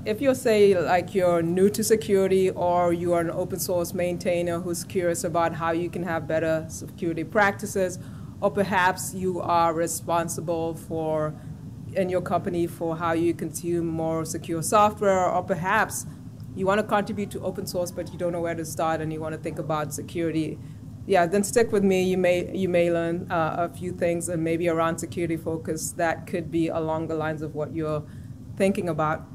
if you're, say, like you're new to security or you are an open source maintainer who's curious about how you can have better security practices, or perhaps you are responsible for, in your company, for how you consume more secure software, or perhaps you want to contribute to open source but you don't know where to start and you want to think about security, yeah, then stick with me. You may learn a few things, and maybe around security focus that could be along the lines of what you're thinking about.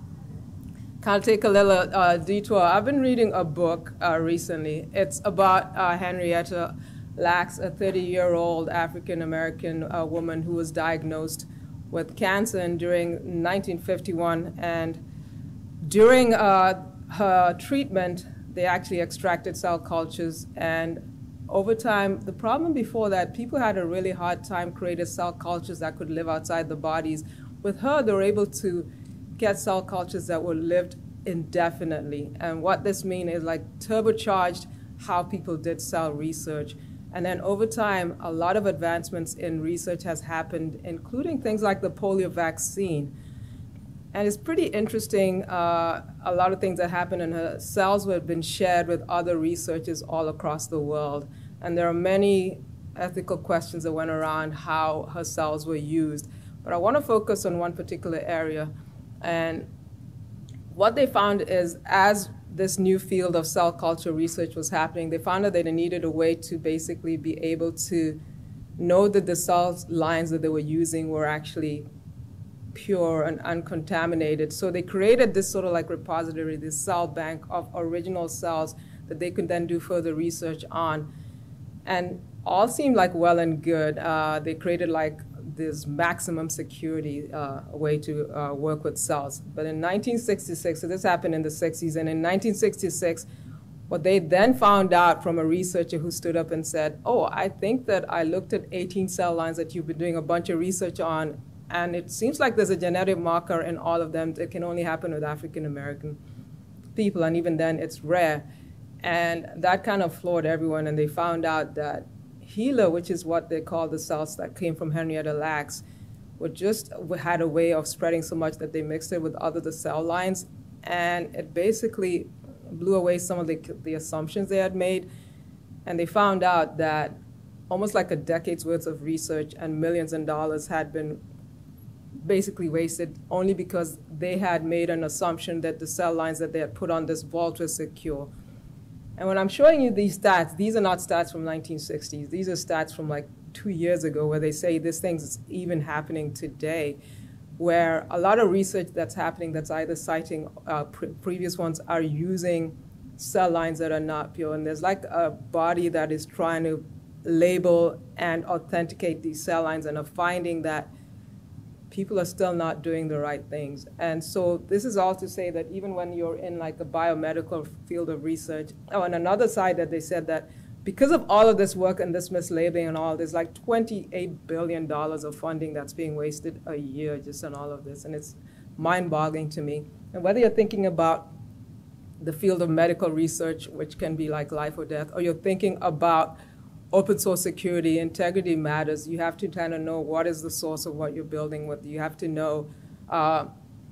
Kind of take a little detour. I've been reading a book recently. It's about Henrietta Lacks, a 30-year-old African-American woman who was diagnosed with cancer during 1951. And during her treatment, they actually extracted cell cultures. And over time, the problem before that, people had a really hard time creating cell cultures that could live outside the bodies. With her, they were able to get cell cultures that were lived indefinitely. And what this means is like turbocharged how people did cell research. And then over time, a lot of advancements in research has happened, including things like the polio vaccine. And it's pretty interesting, a lot of things that happened, and her cells have been shared with other researchers all across the world. And there are many ethical questions that went around how her cells were used. But I want to focus on one particular area. And what they found is, as this new field of cell culture research was happening, they found that they needed a way to basically be able to know that the cell lines that they were using were actually pure and uncontaminated. So they created this sort of like repository, this cell bank of original cells that they could then do further research on. And all seemed like well and good. They created like this maximum security way to work with cells. But in 1966, so this happened in the 60s, and in 1966, what they then found out from a researcher who stood up and said, oh, I think that I looked at 18 cell lines that you've been doing a bunch of research on, and it seems like there's a genetic marker in all of them. It can only happen with African-American people, and even then it's rare. And that kind of floored everyone, and they found out that HeLa, which is what they call the cells that came from Henrietta Lacks, had a way of spreading so much that they mixed it with other cell lines, and it basically blew away some of the assumptions they had made. And they found out that almost like a decade's worth of research and millions of dollars had been basically wasted only because they had made an assumption that the cell lines that they had put on this vault were secure. And when I'm showing you these stats, these are not stats from 1960s. These are stats from like 2 years ago, where they say this thing's even happening today, where a lot of research that's happening that's either citing previous ones are using cell lines that are not pure. And there's like a body that is trying to label and authenticate these cell lines, and are finding that people are still not doing the right things. And so this is all to say that even when you're in like a biomedical field of research, on another side that they said that because of all of this work and this mislabeling and all, there's like $28 billion of funding that's being wasted a year just on all of this. And it's mind-boggling to me. And whether you're thinking about the field of medical research, which can be like life or death, or you're thinking about open source security, integrity matters. You have to kind of know what is the source of what you're building with. You have to know,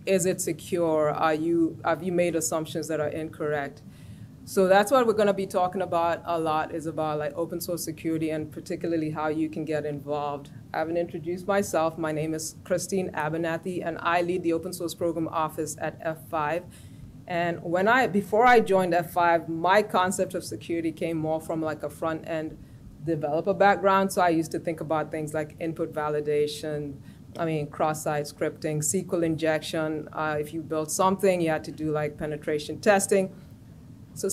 is it secure? Have you made assumptions that are incorrect? So that's what we're going to be talking about a lot, is about like open source security, and particularly how you can get involved. I haven't introduced myself. My name is Christine Abernathy, and I lead the open source program office at F5. And before I joined F5, my concept of security came more from like a front end developer background. So I used to think about things like input validation, cross-site scripting, SQL injection. If you built something, you had to do like penetration testing. So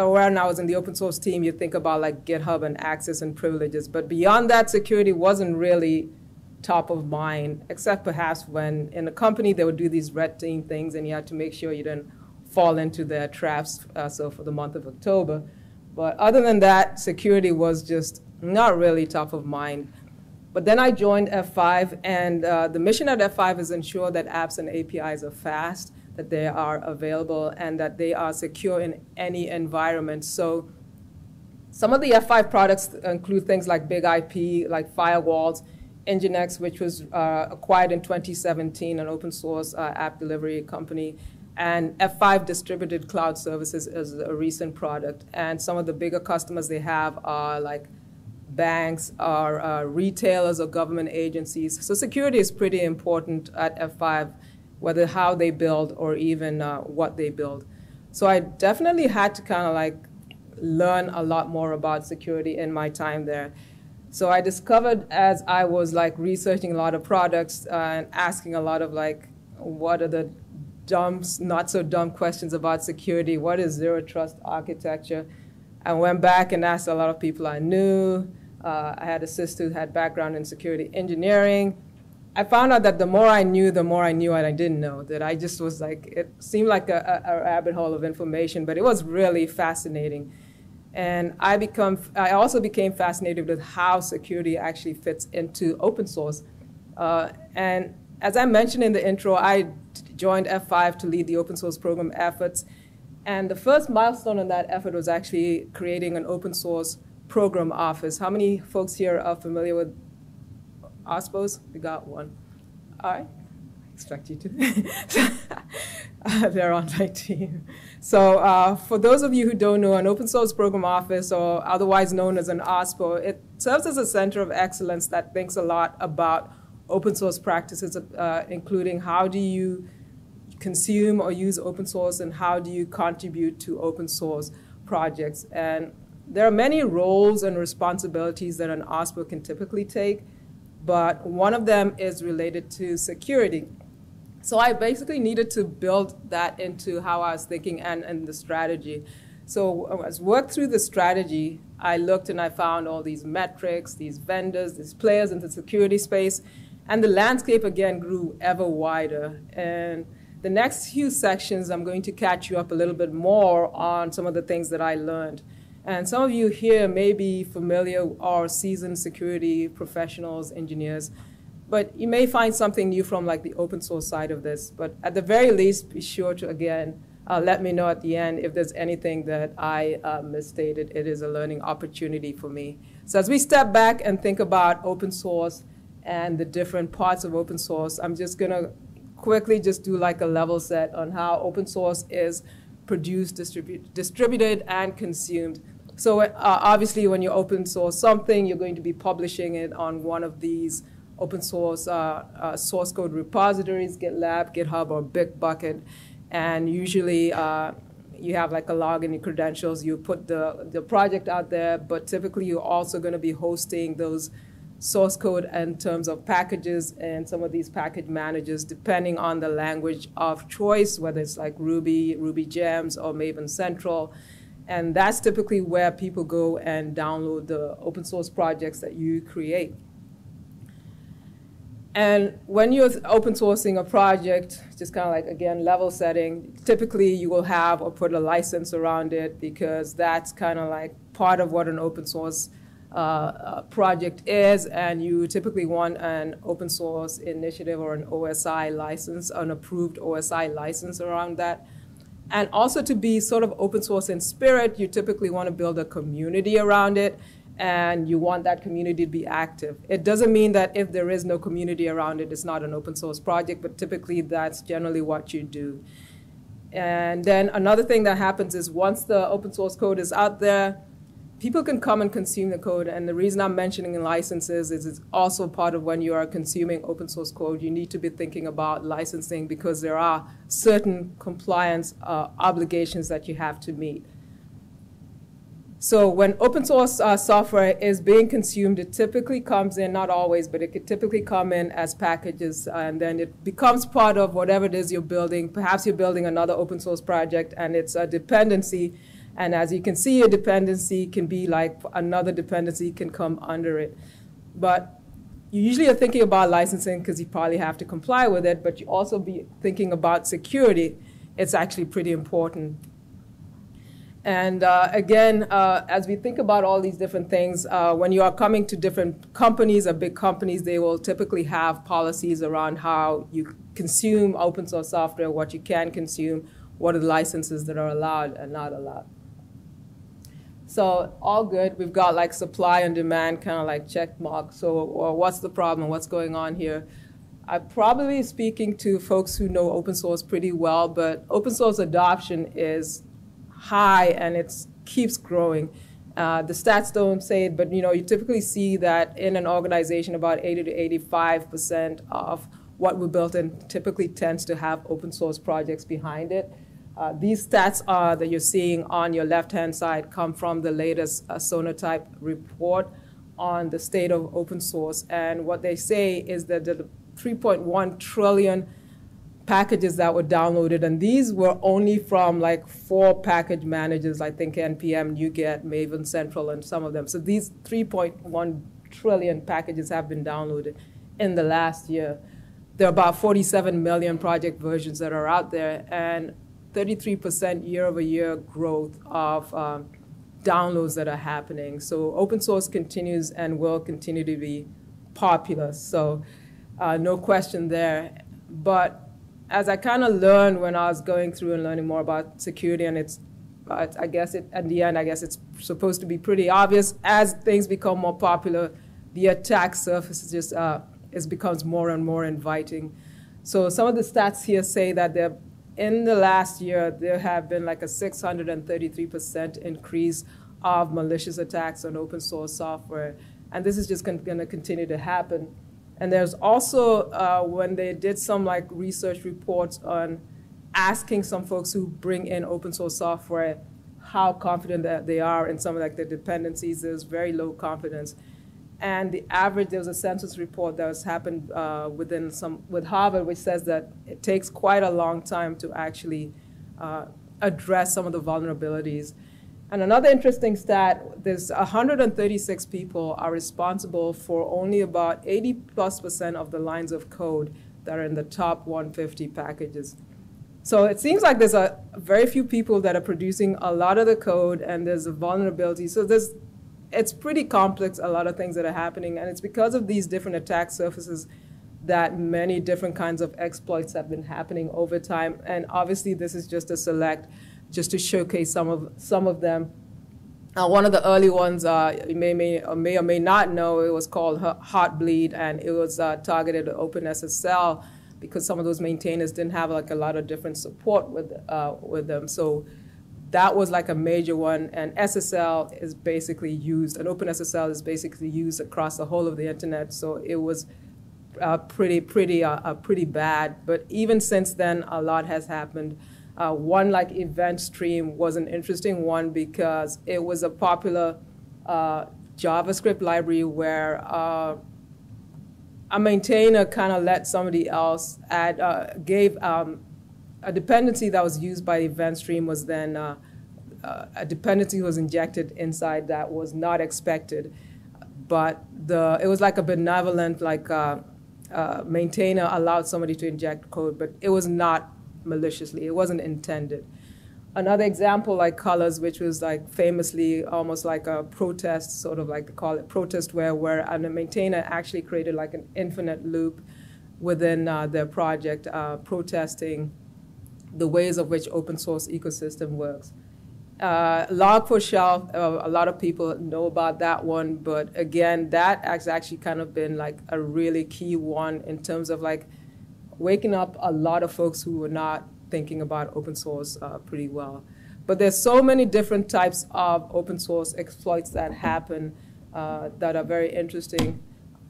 when I was in the open source team, you think about like GitHub and access and privileges. But beyond that, security wasn't really top of mind, except perhaps when in a company they would do these red team things, and you had to make sure you didn't fall into their traps, so for the month of October. But other than that, security was just not really top of mind. But then I joined F5, and the mission at F5 is ensure that apps and APIs are fast, that they are available, and that they are secure in any environment. So some of the F5 products include things like Big IP, like firewalls, Nginx, which was acquired in 2017, an open source app delivery company. And F5 Distributed Cloud Services is a recent product. And some of the bigger customers they have are like banks or retailers or government agencies. So security is pretty important at F5, whether how they build or even what they build. So I definitely had to kind of like learn a lot more about security in my time there. So I discovered as I was like researching a lot of products and asking a lot of like, what are the dumb, not so dumb questions about security? What is zero trust architecture? I went back and asked a lot of people I knew. I had a sister who had background in security engineering. I found out that the more I knew what I didn't know, that I just was like, it seemed like a rabbit hole of information, but it was really fascinating. And I also became fascinated with how security actually fits into open source. And as I mentioned in the intro, I joined F5 to lead the open source program efforts. And the first milestone in that effort was actually creating an open source program office. How many folks here are familiar with OSPOs? We got one. All right. I expect you to. They're on my team. So for those of you who don't know, an open source program office, or otherwise known as an OSPO, it serves as a center of excellence that thinks a lot about open source practices, including how do you consume or use open source and how do you contribute to open source projects. And there are many roles and responsibilities that an OSPO can typically take, but one of them is related to security. So I basically needed to build that into how I was thinking and the strategy. So as I worked through the strategy, I looked and I found all these metrics, these vendors, these players in the security space, and the landscape again grew ever wider. And the next few sections, I'm going to catch you up a little bit more on some of the things that I learned. And some of you here may be familiar or seasoned security professionals, engineers, but you may find something new from like the open source side of this. But at the very least, be sure to, again, let me know at the end if there's anything that I misstated. It is a learning opportunity for me. So as we step back and think about open source and the different parts of open source, I'm just going to quickly just do like a level set on how open source is produced, distributed, and consumed. So obviously, when you open source something, you're going to be publishing it on one of these open source source code repositories, GitLab, GitHub, or Bitbucket. And usually, you have like a login, your credentials. You put the project out there, but typically, you're also going to be hosting those source code in terms of packages and some of these package managers, depending on the language of choice, whether it's like Ruby, Ruby Gems, or Maven Central. And that's typically where people go and download the open source projects that you create. And when you're open sourcing a project, just kind of like, again, level setting, typically you will have or put a license around it because that's kind of like part of what an open source project is, and you typically want an open source initiative or an OSI license, an approved OSI license around that. And also to be sort of open source in spirit, you typically want to build a community around it, and you want that community to be active. It doesn't mean that if there is no community around it, it's not an open source project, but typically that's generally what you do. And then another thing that happens is once the open source code is out there, people can come and consume the code. And the reason I'm mentioning licenses is it's also part of when you are consuming open source code, you need to be thinking about licensing because there are certain compliance obligations that you have to meet. So when open source software is being consumed, it typically comes in, not always, but it could typically come in as packages, and then it becomes part of whatever it is you're building. Perhaps you're building another open source project, and it's a dependency. And as you can see, a dependency can be like another dependency can come under it. But you usually are thinking about licensing because you probably have to comply with it, but you also be thinking about security. It's actually pretty important. And again, as we think about all these different things, when you are coming to different companies or big companies, they will typically have policies around how you consume open source software, what you can consume, what are the licenses that are allowed and not allowed. So all good. We've got like supply and demand kind of like check mark. So what's the problem? What's going on here? I'm probably speaking to folks who know open source pretty well, but open source adoption is high and it keeps growing. The stats don't say it, but you typically see that in an organization, about 80 to 85% of what we built in typically tends to have open source projects behind it. These stats that you're seeing on your left-hand side come from the latest Sonatype report on the state of open source. And what they say is that the 3.1 trillion packages that were downloaded, and these were only from like 4 package managers, I think NPM, NuGet, Maven Central, and some of them. So these 3.1 trillion packages have been downloaded in the last year. There are about 47 million project versions that are out there, and 33% year-over-year growth of downloads that are happening. So open source continues and will continue to be popular. So no question there. But as I kind of learned when I was going through and learning more about security, and I guess at the end, I guess it's supposed to be pretty obvious. As things become more popular, the attack surface just becomes more and more inviting. So some of the stats here say that in the last year, there have been like a 633% increase of malicious attacks on open source software. And this is just going to continue to happen. And there's also, when they did some like research reports on asking some folks who bring in open source software how confident that they are in some of like the dependencies, there's very low confidence. And the average, there was a census report that has happened with Harvard, which says that it takes quite a long time to actually address some of the vulnerabilities. And another interesting stat, there's 136 people are responsible for only about 80+% of the lines of code that are in the top 150 packages. So it seems like there's very few people that are producing a lot of the code, and there's a vulnerability. So it's pretty complex, a lot of things that are happening, and it's because of these different attack surfaces that many different kinds of exploits have been happening over time. And obviously this is just a select, just to showcase some of them. One of the early ones you may or may not know, it was called Heartbleed, and it was targeted at OpenSSL because some of those maintainers didn't have like a lot of different support with them. So that was like a major one, and SSL is basically used, and OpenSSL is basically used across the whole of the internet. So it was pretty bad. But even since then, a lot has happened. One like event stream was an interesting one because it was a popular JavaScript library where a maintainer kind of let somebody else gave a dependency that was used by event stream was then a dependency was injected inside that was not expected, but it was like a benevolent maintainer allowed somebody to inject code, but it was not maliciously. It wasn't intended. Another example like Colors, which was like famously almost like a protest, sort of like they call it protestware, where a maintainer actually created like an infinite loop within their project, protesting the ways of which open source ecosystem works. Log4Shell, a lot of people know about that one, but again, that has actually kind of been like a really key one in terms of like waking up a lot of folks who were not thinking about open source pretty well. But there's so many different types of open source exploits that happen that are very interesting.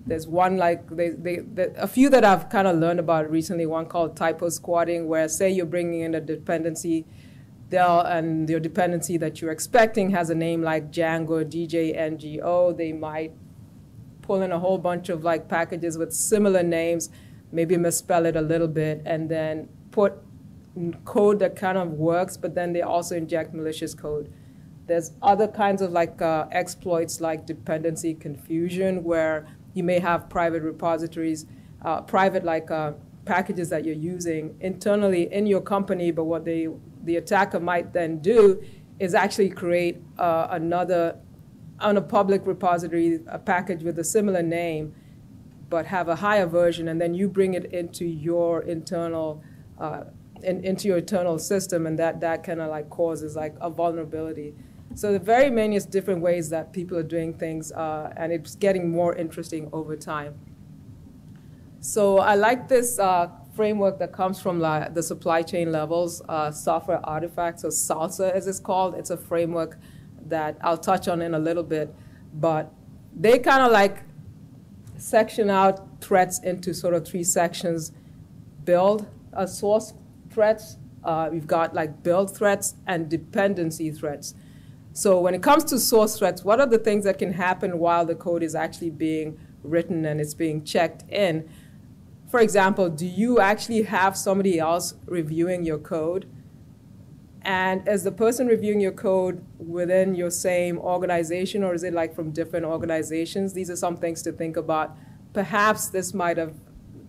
There's one like, a few that I've kind of learned about recently, one called typo squatting, where say you're bringing in a dependency, and your dependency that you're expecting has a name like Django, DJNGO. They might pull in a whole bunch of like packages with similar names, maybe misspell it a little bit, and then put code that kind of works, but then they also inject malicious code. There's other kinds of like exploits like dependency confusion, where you may have private repositories, private like packages that you're using internally in your company, but what the attacker might then do is actually create another, on a public repository, a package with a similar name, but have a higher version, and then you bring it into your internal system, and that kind of like causes like a vulnerability. So there are very many different ways that people are doing things, and it's getting more interesting over time. So I like this framework that comes from the supply chain levels, software artifacts, or SALSA as it's called. It's a framework that I'll touch on in a little bit, but they kind of like section out threats into sort of 3 sections. Build, source threats, we've got like build threats and dependency threats. So when it comes to source threats, what are the things that can happen while the code is actually being written and it's being checked in? For example, do you actually have somebody else reviewing your code? And is the person reviewing your code within your same organization, or is it like from different organizations? These are some things to think about. Perhaps this might have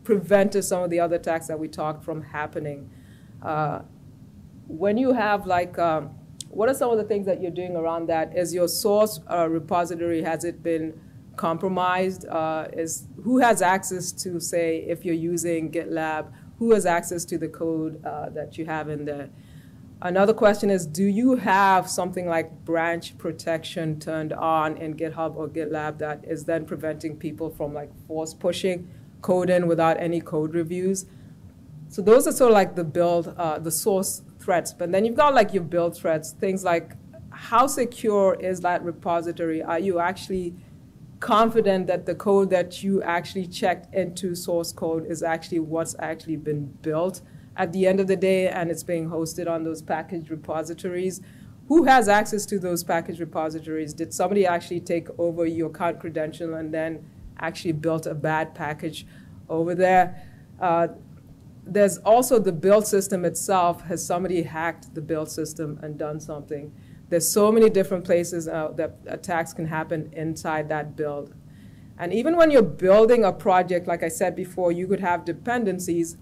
prevented some of the other attacks that we talked from happening. When you have like, what are some of the things that you're doing around that? Is your source repository, has it been compromised? Who has access to, say, if you're using GitLab, who has access to the code that you have in there? Another question is, do you have something like branch protection turned on in GitHub or GitLab that is then preventing people from like force pushing code in without any code reviews? So those are sort of like the build, the source threats. But then you've got like your build threats, things like how secure is that repository? Are you actually confident that the code that you actually checked into source code is actually what's actually been built at the end of the day, and it's being hosted on those package repositories? Who has access to those package repositories? Did somebody actually take over your account credential and then actually built a bad package over there? There's also the build system itself. Has somebody hacked the build system and done something? There's so many different places that attacks can happen inside that build. And even when you're building a project, like I said before, you could have dependencies.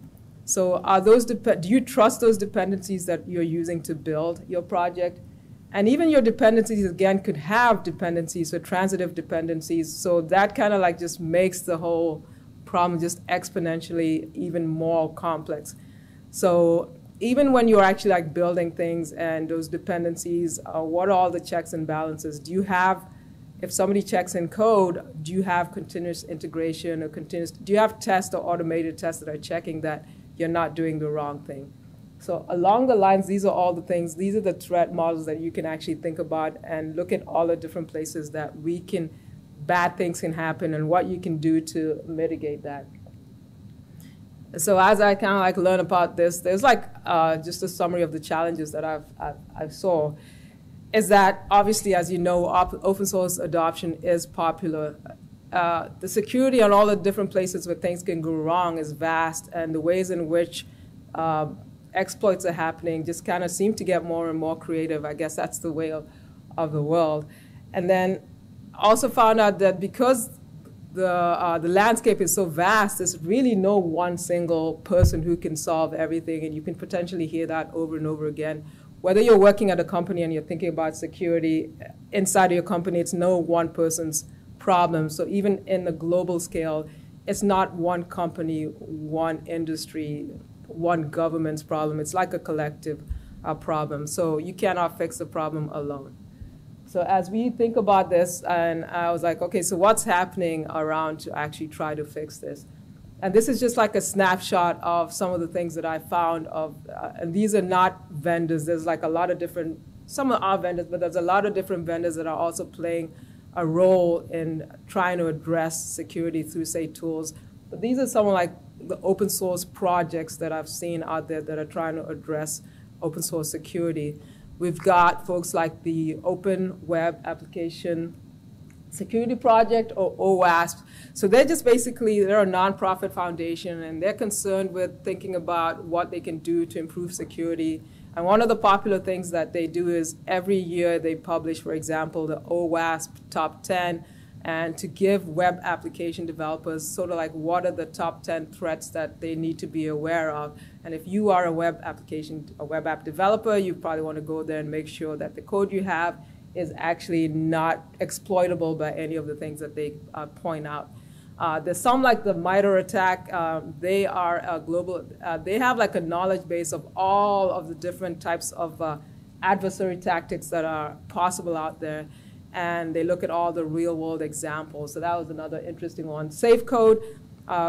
So are those do you trust those dependencies that you're using to build your project? And even your dependencies, again, could have dependencies, so transitive dependencies. So that kind of like just makes the whole problem just exponentially even more complex. So even when you're actually like building things and those dependencies, what are all the checks and balances? Do you have, if somebody checks in code, do you have continuous integration or do you have tests or automated tests that are checking that you're not doing the wrong thing? So along the lines, these are all the things, these are the threat models that you can actually think about and look at all the different places that bad things can happen and what you can do to mitigate that. So as I kind of like learn about this, there's like just a summary of the challenges that I've saw, is that obviously, as you know, open source adoption is popular. The security on all the different places where things can go wrong is vast, and the ways in which exploits are happening just kind of seem to get more and more creative. I guess that's the way of the world. And then also found out that because the landscape is so vast, there's really no one single person who can solve everything, and you can potentially hear that over and over again. Whether you're working at a company and you're thinking about security inside of your company, it's no one person's problem. So even in the global scale, it's not one company, one industry, one government's problem. It's like a collective problem. So you cannot fix the problem alone. So as we think about this, and I was like, okay, so what's happening around to actually try to fix this? And this is just like a snapshot of some of the things that I found and these are not vendors. There's like a lot of different, some are vendors, but there's a lot of different vendors that are also playing a role in trying to address security through, say, tools. But these are some of like the open source projects that I've seen out there that are trying to address open source security. We've got folks like the Open Web Application Security Project, or OWASP. So they're just basically, they're a nonprofit foundation, and they're concerned with thinking about what they can do to improve security. And one of the popular things that they do is every year they publish, for example, the OWASP Top 10, and to give web application developers sort of like what are the top 10 threats that they need to be aware of. And if you are a web app developer, you probably want to go there and make sure that the code you have is actually not exploitable by any of the things that they point out. There's some like the MITRE attack. They are a global, they have like a knowledge base of all of the different types of adversary tactics that are possible out there. And they look at all the real world examples. So that was another interesting one. SafeCode,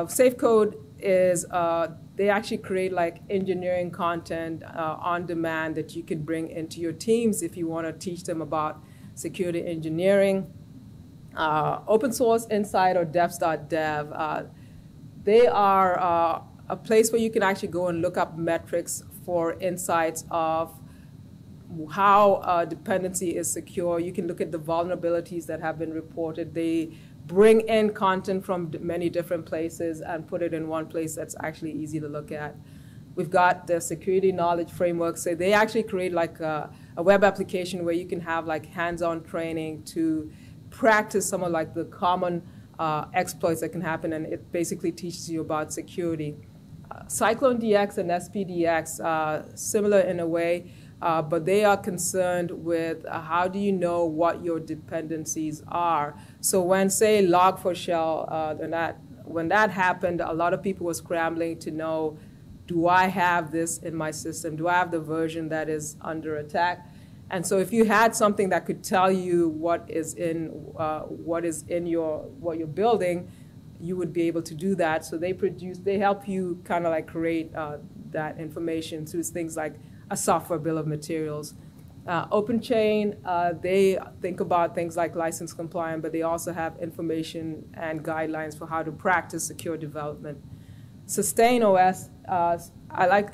Safe Code is, they actually create like engineering content on demand that you can bring into your teams if you want to teach them about security engineering. Open Source Insight or devs.dev, they are a place where you can actually go and look up metrics for insights of how a dependency is secure. You can look at the vulnerabilities that have been reported. They bring in content from many different places and put it in one place that's actually easy to look at. We've got the security knowledge framework. So they actually create like a web application where you can have like hands-on training to practice some of like the common exploits that can happen, and it basically teaches you about security. Cyclone DX and SPDX, similar in a way, but they are concerned with how do you know what your dependencies are. So when, say, Log4Shell, when that happened, a lot of people were scrambling to know, do I have this in my system? Do I have the version that is under attack? And so if you had something that could tell you what you're building, you would be able to do that. So they help you kind of like create that information through things like a software bill of materials. OpenChain, they think about things like license compliance, but they also have information and guidelines for how to practice secure development. Sustain OS,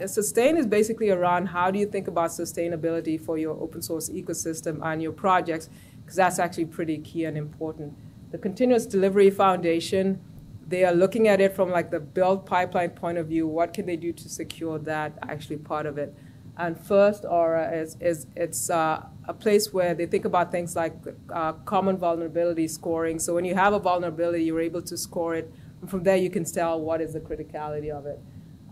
Sustain is basically around how do you think about sustainability for your open source ecosystem and your projects, because that's actually pretty key and important. The Continuous Delivery Foundation, they are looking at it from like the build pipeline point of view. What can they do to secure that actually part of it? And first, it's a place where they think about things like common vulnerability scoring. So when you have a vulnerability, you're able to score it. And from there, you can tell what is the criticality of it.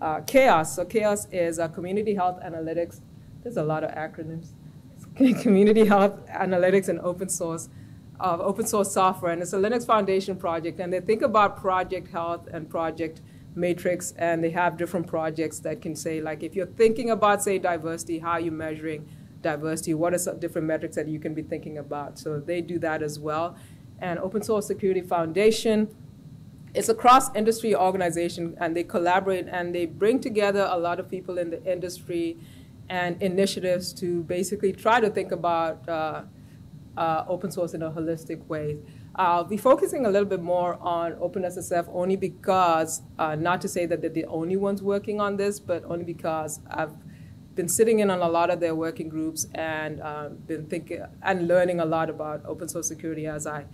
CHAOS. So CHAOS is Community Health Analytics. There's a lot of acronyms. Community Health Analytics and open source software. And it's a Linux Foundation project. And they think about project health and project matrix. And they have different projects that can say, like, if you're thinking about, say, diversity, how are you measuring diversity? What are some different metrics that you can be thinking about? So they do that as well. And Open Source Security Foundation, it's a cross-industry organization, and they collaborate and they bring together a lot of people in the industry and initiatives to basically try to think about open source in a holistic way. I'll be focusing a little bit more on OpenSSF only because, not to say that they're the only ones working on this, but only because I've been sitting in on a lot of their working groups and been thinking and learning a lot about open source security as I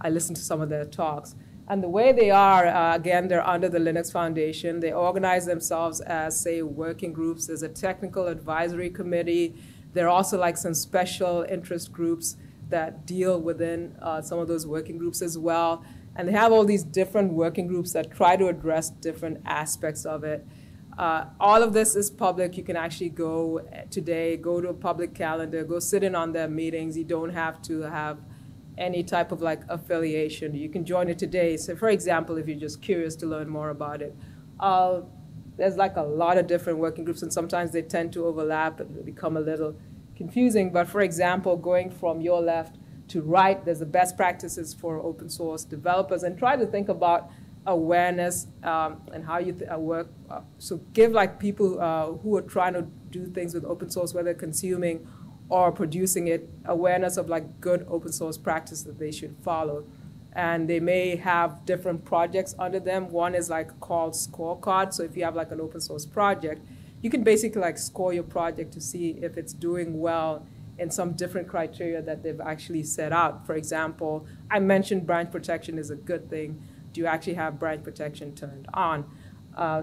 listen to some of their talks. And the way they are, again, they're under the Linux Foundation. They organize themselves as, say, working groups. There's a technical advisory committee. There are also like some special interest groups that deal within some of those working groups as well. And they have all these different working groups that try to address different aspects of it. All of this is public. You can actually go today, go to a public calendar, go sit in on their meetings. You don't have to have any type of like affiliation. You can join it today. So for example, if you're just curious to learn more about it, there's like a lot of different working groups, and sometimes they tend to overlap and become a little confusing. But for example, going from your left to right, there's the best practices for open source developers, and try to think about awareness and how you work. So give like people who are trying to do things with open source, whether consuming or producing it, awareness of like good open source practice that they should follow. And they may have different projects under them. One is like called scorecard. So if you have like an open source project, you can basically like score your project to see if it's doing well in some different criteria that they've actually set out. For example, I mentioned branch protection is a good thing. Do you actually have branch protection turned on?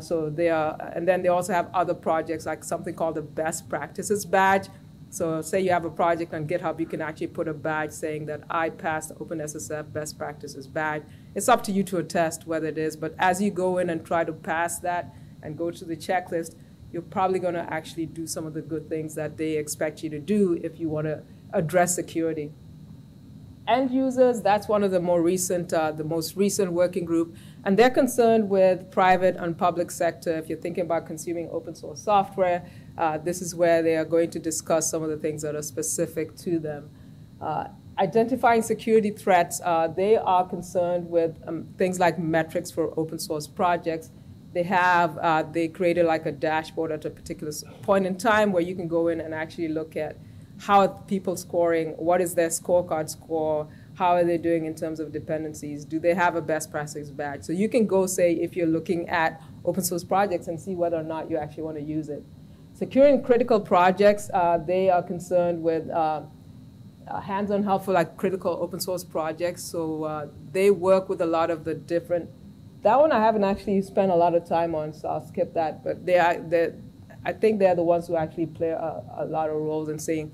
So they are, and then they also have other projects like something called the best practices badge. So say you have a project on GitHub, you can actually put a badge saying that I passed the OpenSSF best practices badge. It's up to you to attest whether it is, but as you go in and try to pass that and go to the checklist, you're probably going to actually do some of the good things that they expect you to do if you want to address security. End users, that's one of the more recent, the most recent working group, and they're concerned with private and public sector. If you're thinking about consuming open source software, this is where they are going to discuss some of the things that are specific to them. Identifying security threats, they are concerned with things like metrics for open source projects. They created like a dashboard at a particular point in time where you can go in and actually look at how are people scoring, what is their scorecard score, how are they doing in terms of dependencies, do they have a best practice badge? So you can go say if you're looking at open source projects and see whether or not you actually want to use it. Securing critical projects, they are concerned with hands-on help for like critical open source projects. So they work with a lot of the different. That one I haven't actually spent a lot of time on, so I'll skip that. But I think they're the ones who actually play a lot of roles in saying,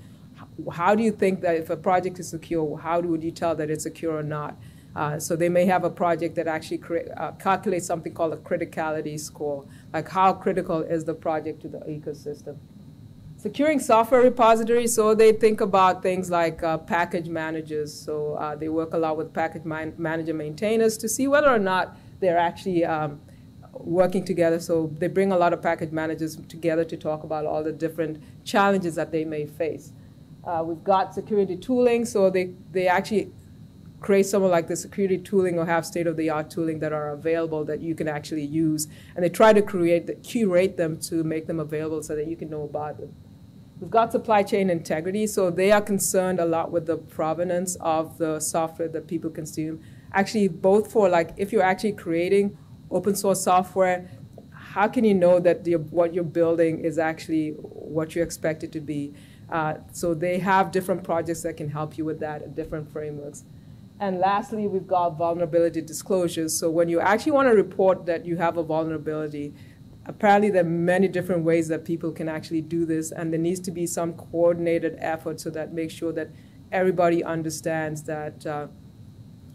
how do you think that if a project is secure, how would you tell that it's secure or not? So they may have a project that actually calculates something called a criticality score, like how critical is the project to the ecosystem. Securing software repositories, so they think about things like package managers. So they work a lot with package manager maintainers to see whether or not they're actually working together. So they bring a lot of package managers together to talk about all the different challenges that they may face. We've got security tooling, so they actually create some of like the security tooling or have state-of-the-art tooling that are available that you can actually use. And they try to curate them to make them available so that you can know about them. We've got supply chain integrity, so they are concerned a lot with the provenance of the software that people consume. Actually, both for like if you're actually creating open source software, how can you know that what you're building is actually what you expect it to be? So they have different projects that can help you with that and different frameworks. And lastly, we've got vulnerability disclosures. So when you actually want to report that you have a vulnerability, apparently there are many different ways that people can actually do this, and there needs to be some coordinated effort so that makes sure that everybody understands that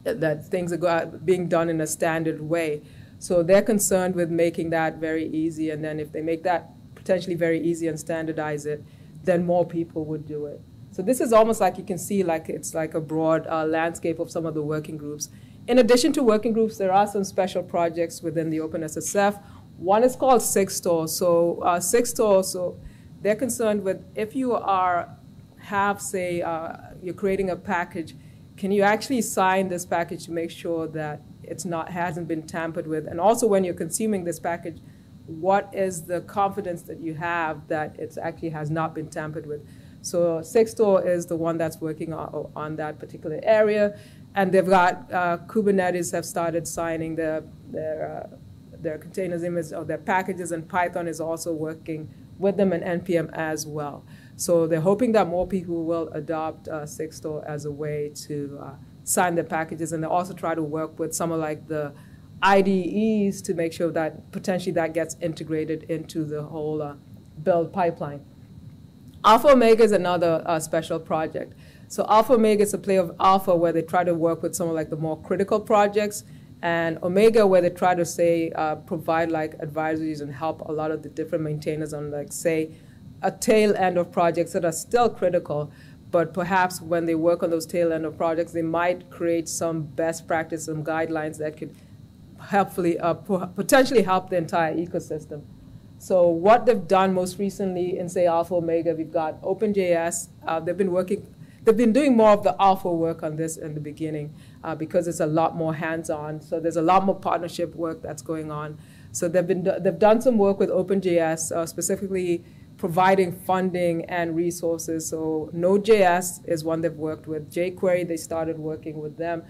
that things are being done in a standard way. So they're concerned with making that very easy, and then if they make that potentially very easy and standardize it, then more people would do it. So this is almost like you can see like it's like a broad landscape of some of the working groups. In addition to working groups, there are some special projects within the OpenSSF. One is called SIGSTOR. So SIGSTOR, so they're concerned with if you you're creating a package, can you actually sign this package to make sure that hasn't been tampered with? And also when you're consuming this package, what is the confidence that you have that it actually has not been tampered with? So SIGSTOR is the one that's working on that particular area. And they've got Kubernetes have started signing their containers image of their packages, and Python is also working with them, and NPM as well. So they're hoping that more people will adopt SIGSTOR as a way to sign their packages, and they also try to work with some of like the IDEs to make sure that potentially that gets integrated into the whole build pipeline. Alpha Omega is another special project. So Alpha Omega is a play of Alpha where they try to work with some of like the more critical projects, and Omega where they try to say provide like advisories and help a lot of the different maintainers on like say a tail end of projects that are still critical, but perhaps when they work on those tail end of projects, they might create some best practice, some guidelines that could helpfully potentially help the entire ecosystem. So what they've done most recently in, say, Alpha Omega, we've got OpenJS. They've been doing more of the alpha work on this in the beginning because it's a lot more hands-on. So there's a lot more partnership work that's going on. So they've done some work with OpenJS, specifically providing funding and resources. So Node.js is one they've worked with. jQuery, they started working with them.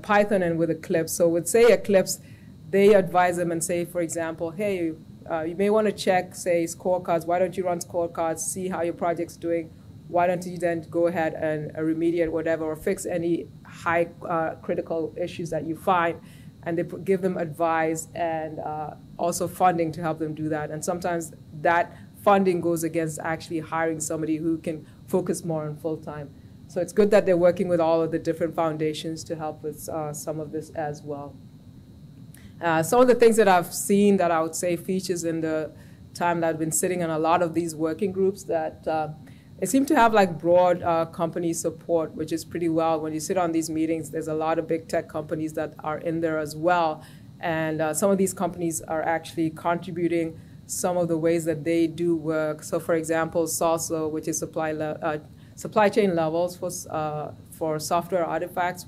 Python and with Eclipse. So with, say, Eclipse, they advise them and say, for example, hey, you may want to check, say, scorecards. Why don't you run scorecards, see how your project's doing? Why don't you then go ahead and remediate whatever or fix any high critical issues that you find? And they give them advice and also funding to help them do that. And sometimes that funding goes against actually hiring somebody who can focus more on full-time. So it's good that they're working with all of the different foundations to help with some of this as well. Some of the things that I've seen that I would say features in the time that I've been sitting on a lot of these working groups that it seemed to have like broad company support, which is pretty well. When you sit on these meetings, there's a lot of big tech companies that are in there as well. And some of these companies are actually contributing some of the ways that they do work. So for example, SALSA, which is supply chain levels for software artifacts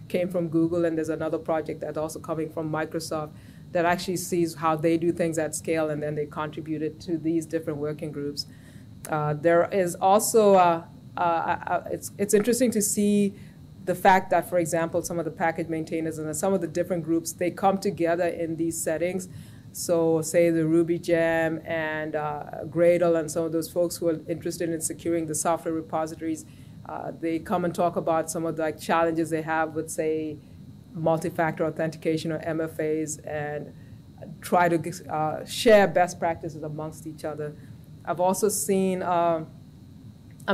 came from Google, and there's another project that's also coming from Microsoft that actually sees how they do things at scale, and then they contributed to these different working groups. There is also, it's interesting to see the fact that, for example, some of the package maintainers and some of the different groups, they come together in these settings. So say the Ruby Gem and Gradle and some of those folks who are interested in securing the software repositories, they come and talk about some of the challenges they have with, say, multi-factor authentication or MFAs, and try to share best practices amongst each other. I've also seen a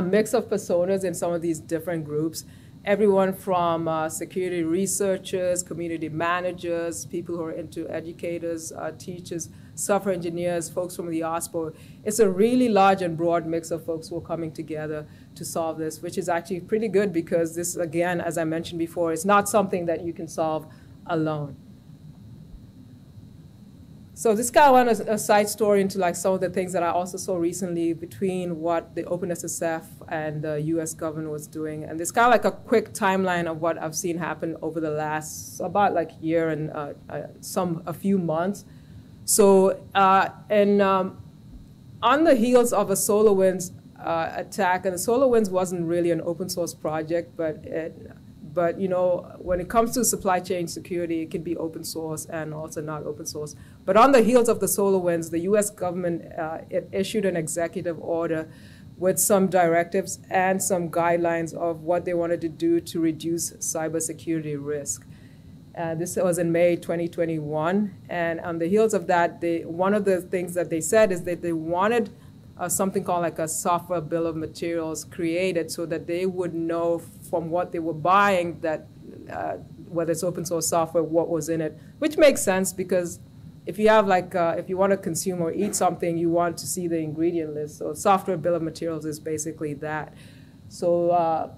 mix of personas in some of these different groups. Everyone from security researchers, community managers, people who are into educators, teachers, software engineers, folks from the OSPO. It's a really large and broad mix of folks who are coming together to solve this, which is actually pretty good because this, again, as I mentioned before, is not something that you can solve alone. So this kind of went a side story into some of the things that I also saw recently between what the OpenSSF and the US government was doing. And this kind of a quick timeline of what I've seen happen over the last about year and a few months. So on the heels of a SolarWinds attack, and the SolarWinds wasn't really an open source project, but when it comes to supply chain security, it can be open source and also not open source. But on the heels of the SolarWinds, the US government it issued an executive order with some directives and some guidelines of what they wanted to do to reduce cybersecurity risk. This was in May 2021. And on the heels of that, one of the things that they said is that they wanted something called a software bill of materials created so that they would know from what they were buying that whether it's open source software, what was in it, which makes sense because if you have if you want to consume or eat something, you want to see the ingredient list. So software bill of materials is basically that. So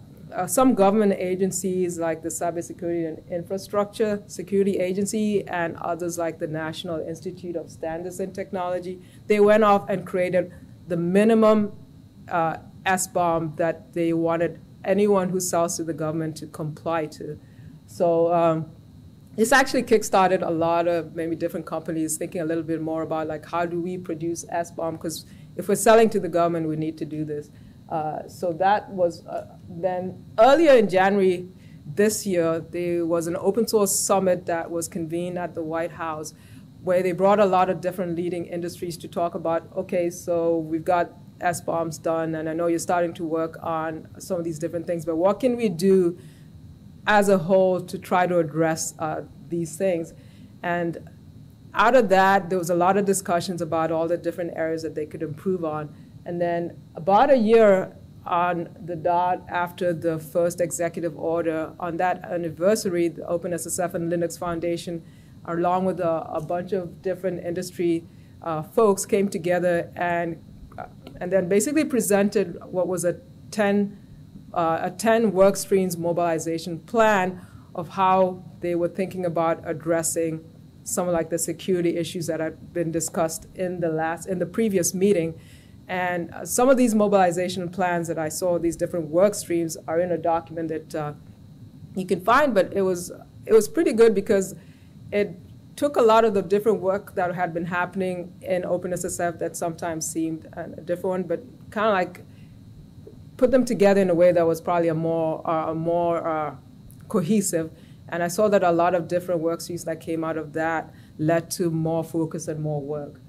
some government agencies like the Cybersecurity and Infrastructure Security Agency and others like the National Institute of Standards and Technology, they went off and created the minimum SBOM that they wanted anyone who sells to the government to comply to. So this actually kickstarted a lot of maybe different companies thinking a little bit more about how do we produce SBOM, because if we're selling to the government, we need to do this. So that was then earlier in January this year, there was an open source summit that was convened at the White House where they brought a lot of different leading industries to talk about, okay, so we've got SBOMs done, and I know you're starting to work on some of these different things, but what can we do as a whole to try to address these things? And out of that, there was a lot of discussions about all the different areas that they could improve on. And then about a year on the dot after the first executive order, on that anniversary, the OpenSSF and Linux Foundation, along with a bunch of different industry folks, came together and then basically presented what was a 10 work streams mobilization plan of how they were thinking about addressing some of the security issues that had been discussed in the previous meeting. And some of these mobilization plans that I saw, these different work streams, are in a document that you can find, but it was pretty good because it took a lot of the different work that had been happening in OpenSSF that sometimes seemed a different one, but kind of put them together in a way that was probably a more cohesive. And I saw that a lot of different work streams that came out of that led to more focus and more work.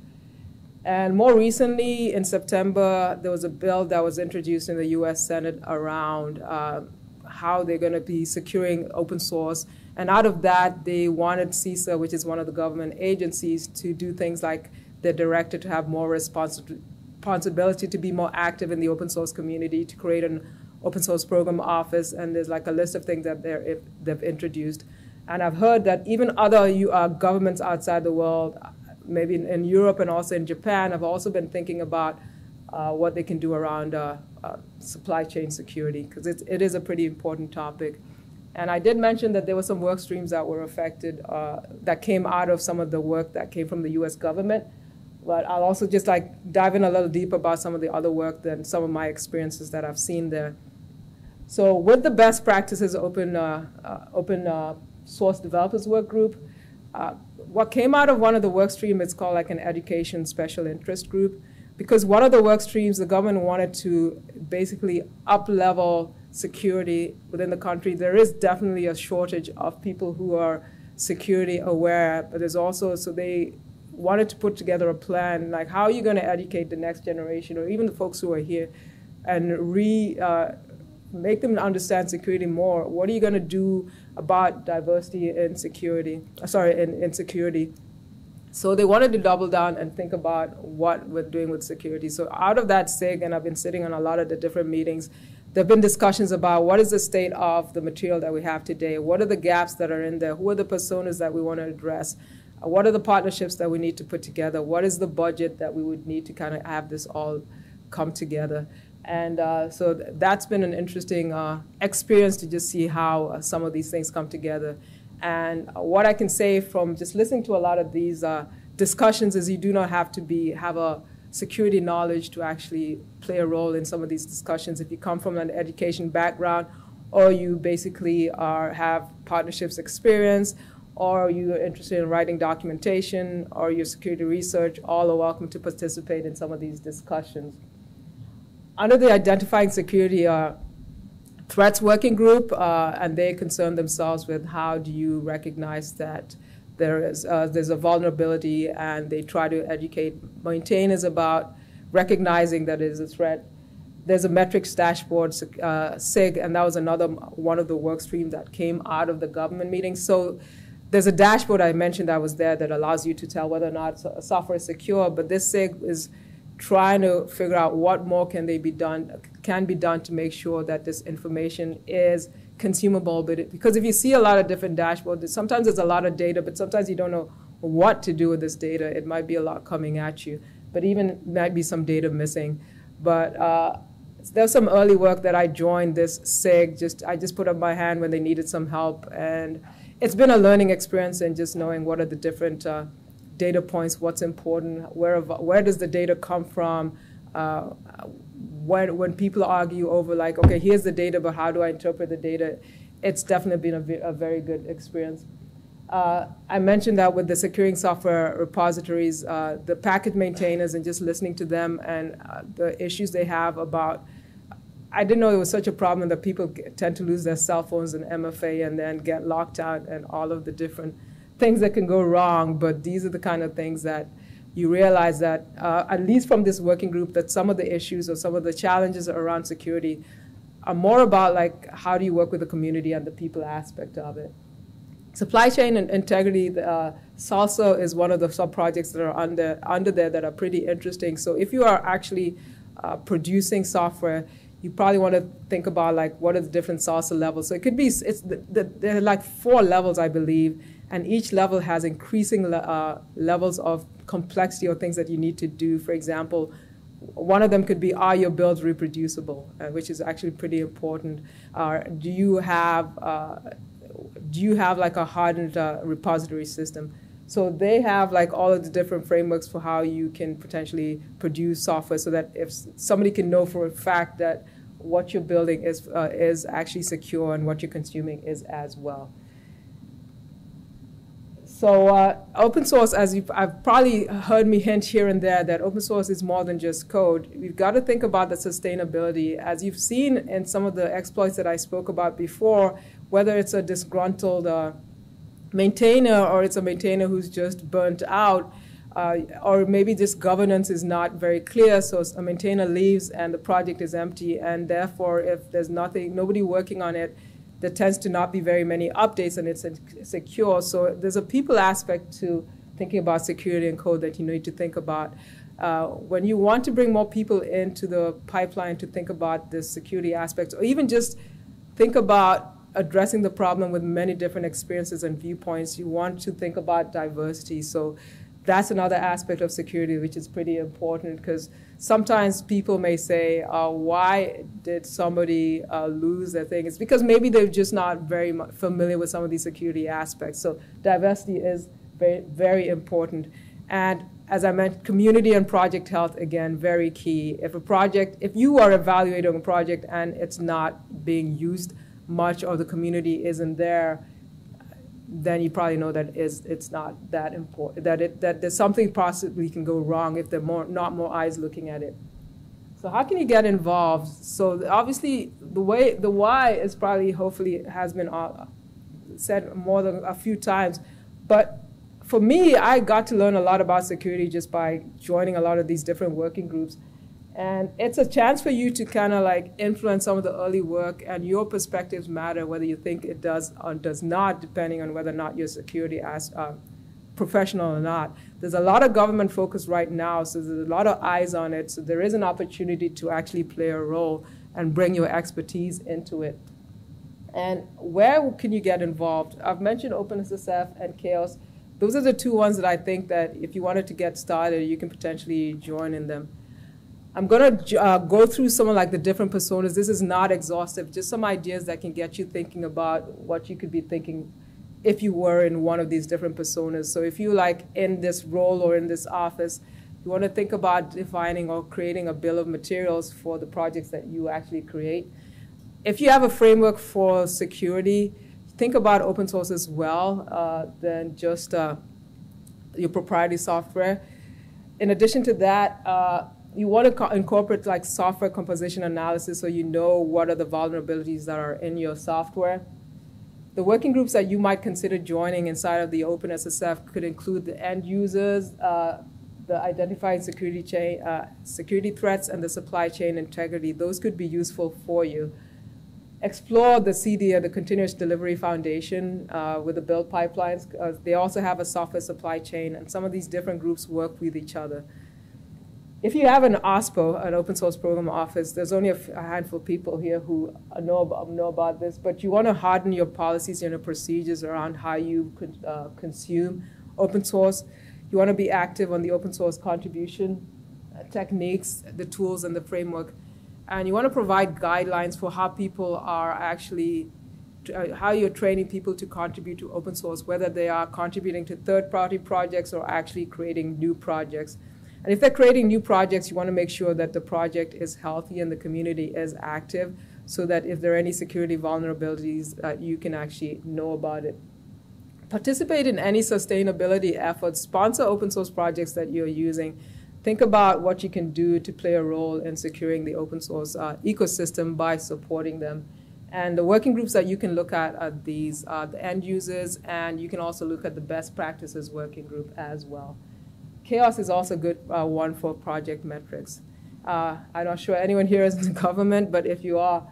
And more recently, in September, there was a bill that was introduced in the US Senate around how they're going to be securing open source. And out of that, they wanted CISA, which is one of the government agencies, to do things like they're directed to have more responsibility to be more active in the open source community, to create an open source program office, and there's a list of things that they've introduced. And I've heard that even other governments outside the world, maybe in Europe and also in Japan, have also been thinking about what they can do around supply chain security, because it is a pretty important topic. And I did mention that there were some work streams that were affected, that came out of some of the work that came from the US government. But I'll also just dive in a little deeper about some of the other work than some of my experiences that I've seen there. So with the best practices open source developers work group, what came out of one of the work streams, it's called like an education special interest group, because one of the work streams, the government wanted to basically up-level security within the country. There is definitely a shortage of people who are security aware, but there's also, so they wanted to put together a plan, like how are you going to educate the next generation, or even the folks who are here, and make them understand security more. What are you going to do about diversity in security, in security? So they wanted to double down and think about what we're doing with security. So out of that SIG, and I've been sitting on a lot of the different meetings, there have been discussions about what is the state of the material that we have today, what are the gaps that are in there, who are the personas that we want to address, what are the partnerships that we need to put together, what is the budget that we would need to kind of have this all come together. And so that's been an interesting experience to just see how some of these things come together. And what I can say from just listening to a lot of these discussions is you do not have to have a security knowledge to actually play a role in some of these discussions. If you come from an education background, or you basically have partnerships experience, or you're interested in writing documentation, or your security research, all are welcome to participate in some of these discussions. Under the Identifying Security Threats Working Group, and they concern themselves with how do you recognize that there's a vulnerability, and they try to educate maintainers about recognizing that it is a threat. There's a metrics dashboard, SIG, and that was another one of the work streams that came out of the government meeting. So there's a dashboard I mentioned that was there that allows you to tell whether or not a software is secure, but this SIG is trying to figure out what more can be done to make sure that this information is consumable. Because if you see a lot of different dashboards, sometimes there's a lot of data, but sometimes you don't know what to do with this data. It might be a lot coming at you, but even might be some data missing. But there's some early work that I joined this SIG. I just put up my hand when they needed some help, and it's been a learning experience in just knowing what are the different data points, what's important, where does the data come from, when people argue over like, okay, here's the data, but how do I interpret the data? It's definitely been a very good experience. I mentioned that with the securing software repositories, the package maintainers, and just listening to them and the issues they have about, I didn't know it was such a problem that people tend to lose their cell phones and MFA and then get locked out and all of the different things that can go wrong, but these are the kind of things that you realize that, at least from this working group, that some of the issues or some of the challenges around security are more about like how do you work with the community and the people aspect of it. Supply chain and integrity, SALSA is one of the sub-projects that are under there that are pretty interesting. So if you are actually producing software, you probably want to think about like what are the different SALSA levels. So it could be, there are like 4 levels, I believe, and each level has increasing levels of complexity or things that you need to do. For example, one of them could be, are your builds reproducible, which is actually pretty important. Do you have like a hardened repository system? So they have like all of the different frameworks for how you can potentially produce software so that if somebody can know for a fact that what you're building is actually secure and what you're consuming is as well. So open source, as I've probably heard me hint here and there, that open source is more than just code. We've got to think about the sustainability. As you've seen in some of the exploits that I spoke about before, whether it's a disgruntled maintainer or it's a maintainer who's just burnt out, or maybe just governance is not very clear, so a maintainer leaves and the project is empty, and therefore if there's nobody working on it, there tends to not be very many updates and it's secure. So there's a people aspect to thinking about security and code that you need to think about. When you want to bring more people into the pipeline to think about the security aspects, or even just think about addressing the problem with many different experiences and viewpoints, you want to think about diversity. So that's another aspect of security which is pretty important, because sometimes people may say, why did somebody lose their thing? It's because maybe they're just not very familiar with some of these security aspects. So diversity is very, very important. And as I mentioned, community and project health, again, very key. If you are evaluating a project and it's not being used much or the community isn't there, then you probably know that it's not that important, that there's something possibly can go wrong if there are not more eyes looking at it. So how can you get involved? So obviously the why is probably, hopefully, has been said more than a few times. But for me, I got to learn a lot about security just by joining a lot of these different working groups. And it's a chance for you to kind of like influence some of the early work, and your perspectives matter, whether you think it does or does not, depending on whether or not you're security professional or not. There's a lot of government focus right now, so there's a lot of eyes on it. So there is an opportunity to actually play a role and bring your expertise into it. And where can you get involved? I've mentioned OpenSSF and CHAOSS. Those are the two ones that I think that if you wanted to get started, you can potentially join in them. I'm going to go through some of like the different personas. This is not exhaustive, just some ideas that can get you thinking about what you could be thinking if you were in one of these different personas. So if you like in this role or in this office, you want to think about defining or creating a bill of materials for the projects that you actually create. If you have a framework for security, think about open source as well than just your proprietary software. In addition to that, you want to incorporate like software composition analysis so you know what are the vulnerabilities that are in your software. The working groups that you might consider joining inside of the OpenSSF could include the end users, the identifying security threats, and the supply chain integrity. Those could be useful for you. Explore the CDA, the Continuous Delivery Foundation, with the build pipelines. They also have a software supply chain, and some of these different groups work with each other. If you have an OSPO, an open source program office, there's only a handful of people here who know about this, but you want to harden your policies and your procedures around how you consume open source. You want to be active on the open source contribution techniques, the tools, and the framework. And you want to provide guidelines for how people are actually, how you're training people to contribute to open source, whether they are contributing to third-party projects or actually creating new projects. And if they're creating new projects, you want to make sure that the project is healthy and the community is active so that if there are any security vulnerabilities, you can actually know about it. Participate in any sustainability efforts. Sponsor open source projects that you're using. Think about what you can do to play a role in securing the open source ecosystem by supporting them. And the working groups that you can look at are these, the end users, and you can also look at the best practices working group as well. CHAOSS is also a good one for project metrics. I'm not sure anyone here is in the government, but if you are,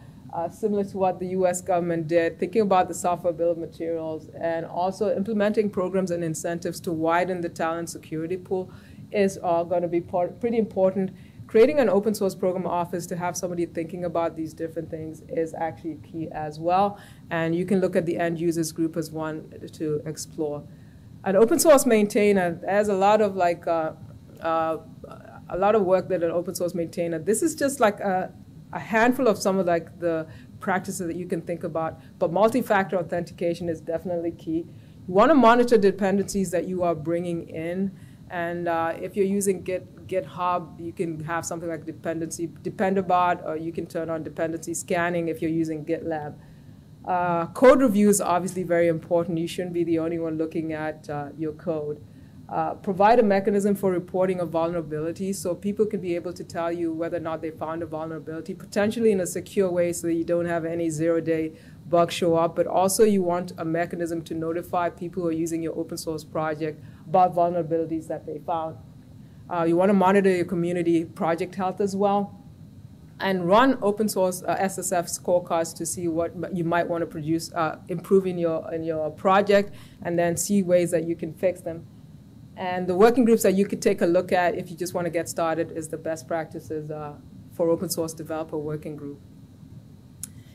similar to what the US government did, thinking about the software bill of materials and also implementing programs and incentives to widen the talent security pool is going to be pretty important. Creating an open source program office to have somebody thinking about these different things is actually key as well. And you can look at the end users group as one to explore. An open source maintainer, there's a lot of like a lot of work that an open source maintainer. This is just like a handful of some of like the practices that you can think about, but multi-factor authentication is definitely key. You want to monitor dependencies that you are bringing in, and if you're using GitHub, you can have something like Dependabot, or you can turn on dependency scanning if you're using GitLab. Code review is obviously very important. You shouldn't be the only one looking at your code. Provide a mechanism for reporting of vulnerability so people can be able to tell you whether or not they found a vulnerability, potentially in a secure way so that you don't have any zero-day bugs show up, but also you want a mechanism to notify people who are using your open source project about vulnerabilities that they found. You want to monitor your community project health as well, and run open source SSF scorecards to see what you might want to produce, improve in your project, and then see ways that you can fix them. And the working groups that you could take a look at if you just want to get started is the best practices for open source developer working group.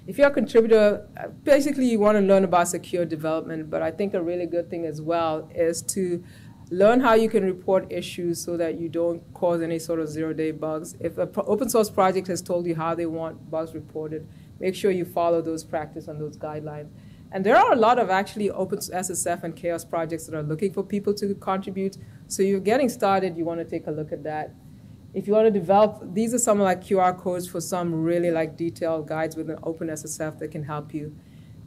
If you're a contributor, basically you want to learn about secure development, but I think a really good thing as well is to learn how you can report issues so that you don't cause any sort of zero-day bugs. If an open source project has told you how they want bugs reported, make sure you follow those practices and those guidelines. And there are a lot of actually open SSF and CHAOSS projects that are looking for people to contribute. So you're getting started, you want to take a look at that. If you want to develop, these are some like QR codes for some really like detailed guides within OpenSSF that can help you.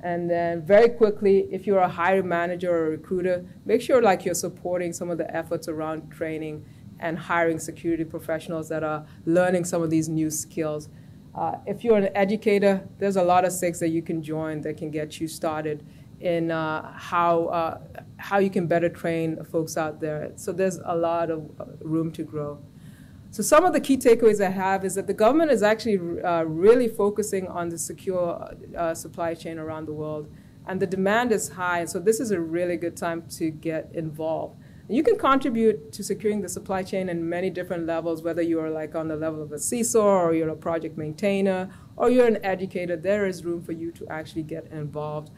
And then very quickly, if you're a hiring manager or a recruiter, make sure like you're supporting some of the efforts around training and hiring security professionals that are learning some of these new skills. If you're an educator, there's a lot of SIGs that you can join that can get you started in how you can better train folks out there. So there's a lot of room to grow. So some of the key takeaways I have is that the government is actually really focusing on the secure supply chain around the world, and the demand is high, so this is a really good time to get involved. You can contribute to securing the supply chain in many different levels, whether you're like on the level of a CISO, or you're a project maintainer, or you're an educator. There is room for you to actually get involved.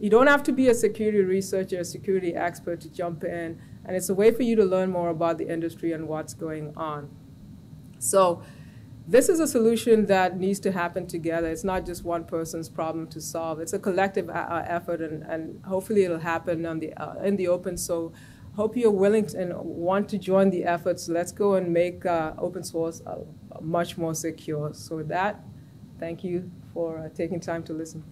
You don't have to be a security researcher, a security expert to jump in, and it's a way for you to learn more about the industry and what's going on. So this is a solution that needs to happen together. It's not just one person's problem to solve. It's a collective effort, and hopefully it'll happen on in the open. So hope you're willing to, and want to join the efforts. Let's go and make open source much more secure. So with that, thank you for taking time to listen.